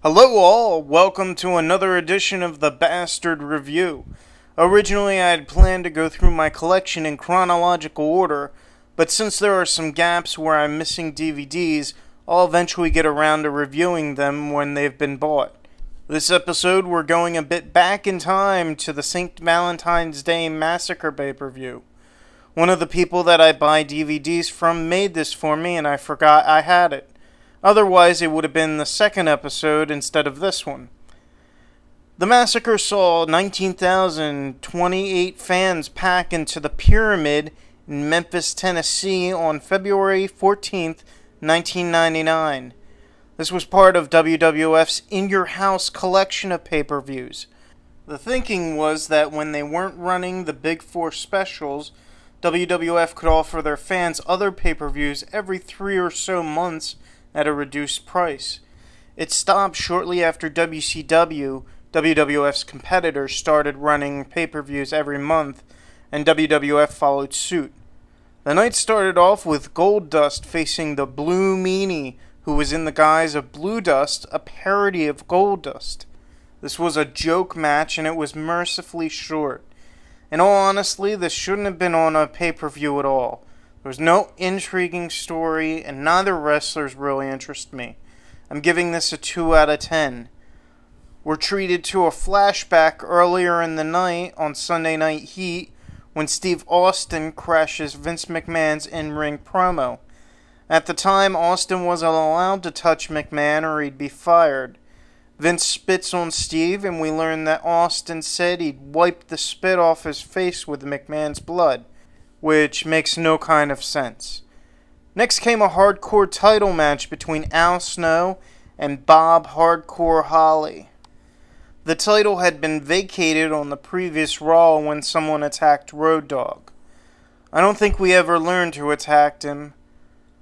Hello all, welcome to another edition of the Bastard Review. Originally I had planned to go through my collection in chronological order, but since there are some gaps where I'm missing DVDs, I'll eventually get around to reviewing them when they've been bought. This episode we're going a bit back in time to the St. Valentine's Day Massacre pay-per-view. One of the people that I buy DVDs from made this for me and I forgot I had it. Otherwise, it would have been the second episode instead of this one. The Massacre saw 19,028 fans pack into the Pyramid in Memphis, Tennessee on February 14th, 1999. This was part of WWF's In Your House collection of pay-per-views. The thinking was that when they weren't running the Big Four specials, WWF could offer their fans other pay-per-views every 3 or so months at a reduced price. It stopped shortly after WCW, WWF's competitor, started running pay-per-views every month, and WWF followed suit. The night started off with Goldust facing the Blue Meanie, who was in the guise of Blue Dust, a parody of Goldust. This was a joke match, and it was mercifully short. In all honesty, this shouldn't have been on a pay-per-view at all. There was no intriguing story, and neither wrestlers really interest me. I'm giving this a 2 out of 10. We're treated to a flashback earlier in the night on Sunday Night Heat when Steve Austin crashes Vince McMahon's in-ring promo. At the time, Austin wasn't allowed to touch McMahon or he'd be fired. Vince spits on Steve, and we learn that Austin said he'd wiped the spit off his face with McMahon's blood, which makes no kind of sense. Next came a hardcore title match between Al Snow and Bob Hardcore Holly. The title had been vacated on the previous Raw when someone attacked Road Dogg. I don't think we ever learned who attacked him.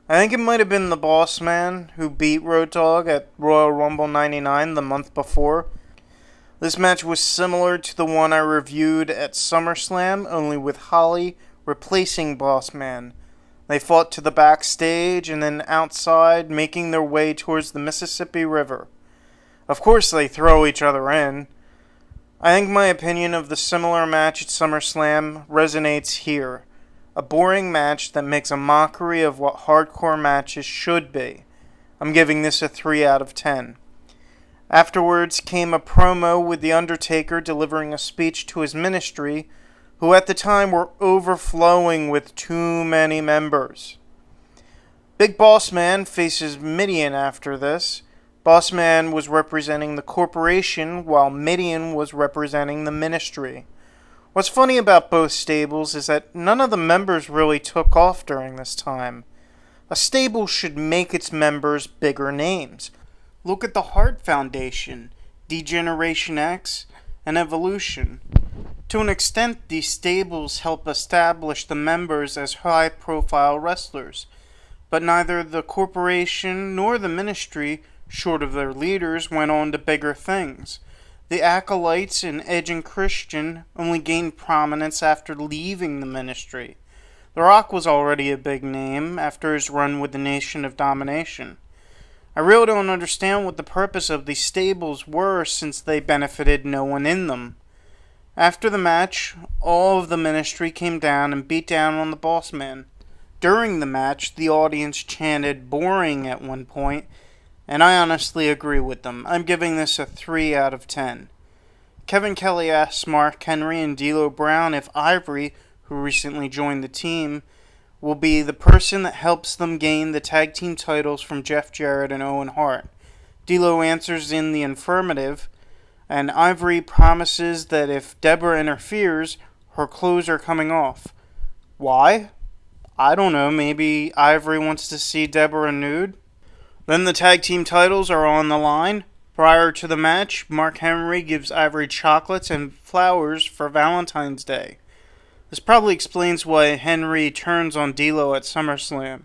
I think it might have been the Boss Man who beat Road Dogg at Royal Rumble 99 the month before. This match was similar to the one I reviewed at SummerSlam, only with Holly replacing Boss Man. They fought to the backstage and then outside, making their way towards the Mississippi River. Of course they throw each other in. I think my opinion of the similar match at SummerSlam resonates here. A boring match that makes a mockery of what hardcore matches should be. I'm giving this a 3 out of 10. Afterwards came a promo with The Undertaker delivering a speech to his ministry, who at the time were overflowing with too many members. Big Boss Man faces Mideon after this. Boss Man was representing the corporation, while Mideon was representing the ministry. What's funny about both stables is that none of the members really took off during this time. A stable should make its members bigger names. Look at the Hart Foundation, D-Generation X, and Evolution. To an extent, these stables help establish the members as high-profile wrestlers, but neither the corporation nor the ministry, short of their leaders, went on to bigger things. The Acolytes and Edge and Christian only gained prominence after leaving the ministry. The Rock was already a big name after his run with the Nation of Domination. I really don't understand what the purpose of these stables were since they benefited no one in them. After the match, all of the ministry came down and beat down on the Boss Man. During the match, the audience chanted "boring" at one point, and I honestly agree with them. I'm giving this a 3 out of 10. Kevin Kelly asks Mark Henry and D'Lo Brown if Ivory, who recently joined the team, will be the person that helps them gain the tag team titles from Jeff Jarrett and Owen Hart. D'Lo answers in the affirmative, and Ivory promises that if Deborah interferes, her clothes are coming off. Why? I don't know, maybe Ivory wants to see Deborah nude? Then the tag team titles are on the line. Prior to the match, Mark Henry gives Ivory chocolates and flowers for Valentine's Day. This probably explains why Henry turns on D'Lo at SummerSlam.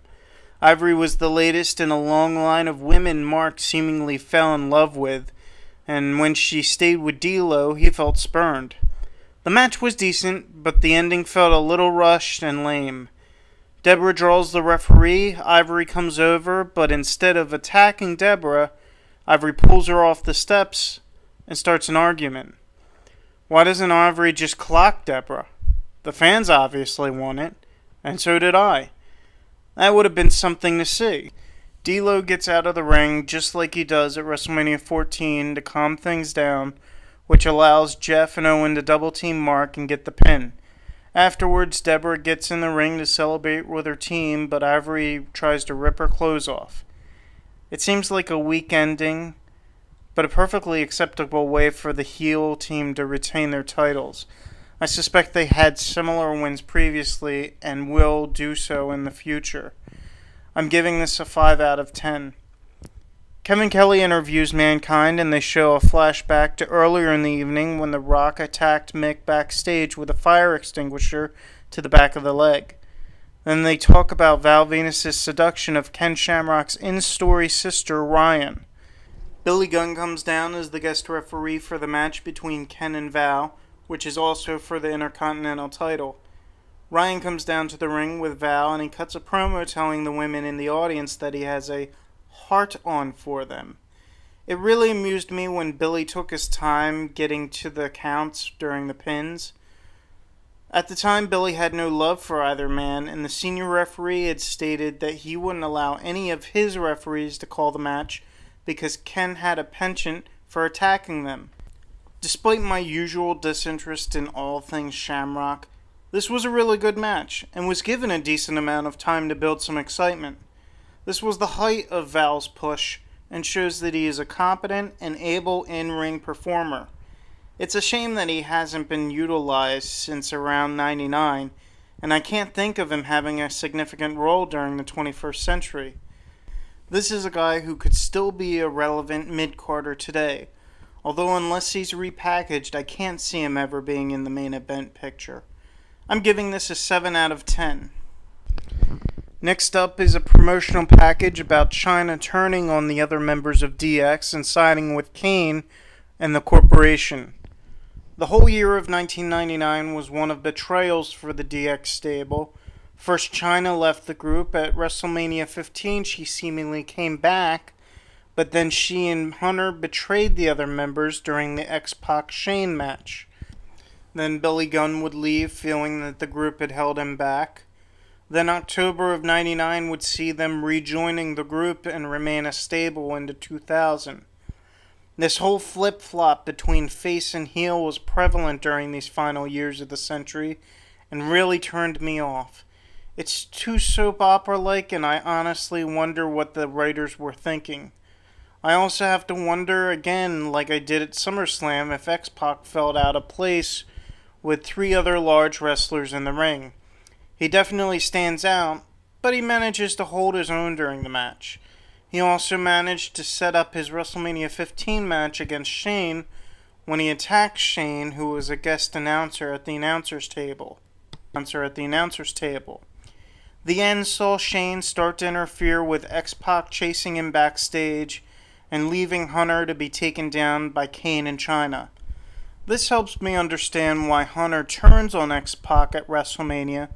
Ivory was the latest in a long line of women Mark seemingly fell in love with, and when she stayed with D'Lo, he felt spurned. The match was decent, but the ending felt a little rushed and lame. Deborah draws the referee, Ivory comes over, but instead of attacking Deborah, Ivory pulls her off the steps and starts an argument. Why doesn't Ivory just clock Deborah? The fans obviously want it, and so did I. That would have been something to see. D'Lo gets out of the ring just like he does at WrestleMania 14 to calm things down, which allows Jeff and Owen to double team Mark and get the pin. Afterwards, Deborah gets in the ring to celebrate with her team, but Ivory tries to rip her clothes off. It seems like a weak ending, but a perfectly acceptable way for the heel team to retain their titles. I suspect they had similar wins previously and will do so in the future. I'm giving this a 5 out of 10. Kevin Kelly interviews Mankind and they show a flashback to earlier in the evening when The Rock attacked Mick backstage with a fire extinguisher to the back of the leg. Then they talk about Val Venus' seduction of Ken Shamrock's in-story sister, Ryan. Billy Gunn comes down as the guest referee for the match between Ken and Val, which is also for the Intercontinental title. Ryan comes down to the ring with Val and he cuts a promo telling the women in the audience that he has a heart on for them. It really amused me when Billy took his time getting to the counts during the pins. At the time, Billy had no love for either man, and the senior referee had stated that he wouldn't allow any of his referees to call the match because Ken had a penchant for attacking them. Despite my usual disinterest in all things Shamrock, this was a really good match, and was given a decent amount of time to build some excitement. This was the height of Val's push, and shows that he is a competent and able in-ring performer. It's a shame that he hasn't been utilized since around 99, and I can't think of him having a significant role during the 21st century. This is a guy who could still be a relevant mid-carder today, although unless he's repackaged, I can't see him ever being in the main event picture. I'm giving this a 7 out of 10. Next up is a promotional package about China turning on the other members of DX and siding with Kane and the corporation. The whole year of 1999 was one of betrayals for the DX stable. First, China left the group. At WrestleMania 15, she seemingly came back, but then she and Hunter betrayed the other members during the X-Pac Shane match. Then Billy Gunn would leave, feeling that the group had held him back. Then October of 99 would see them rejoining the group and remain a stable into 2000. This whole flip-flop between face and heel was prevalent during these final years of the century and really turned me off. It's too soap opera-like, and I honestly wonder what the writers were thinking. I also have to wonder again, like I did at SummerSlam, if X-Pac felt out of place with 3 other large wrestlers in the ring. He definitely stands out, but he manages to hold his own during the match. He also managed to set up his WrestleMania 15 match against Shane when he attacked Shane, who was a guest announcer at the announcer's table. The end saw Shane start to interfere with X-Pac chasing him backstage and leaving Hunter to be taken down by Kane and China. This helps me understand why Hunter turns on X-Pac at WrestleMania,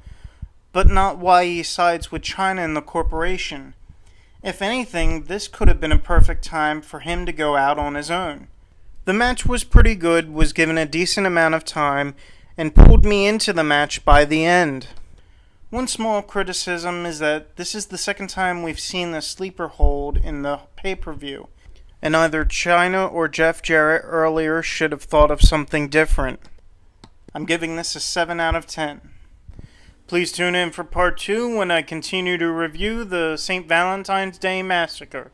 but not why he sides with China and the corporation. If anything, this could have been a perfect time for him to go out on his own. The match was pretty good, was given a decent amount of time, and pulled me into the match by the end. One small criticism is that this is the second time we've seen the sleeper hold in the pay-per-view, and either China or Jeff Jarrett earlier should have thought of something different. I'm giving this a 7 out of 10. Please tune in for part 2 when I continue to review the St. Valentine's Day Massacre.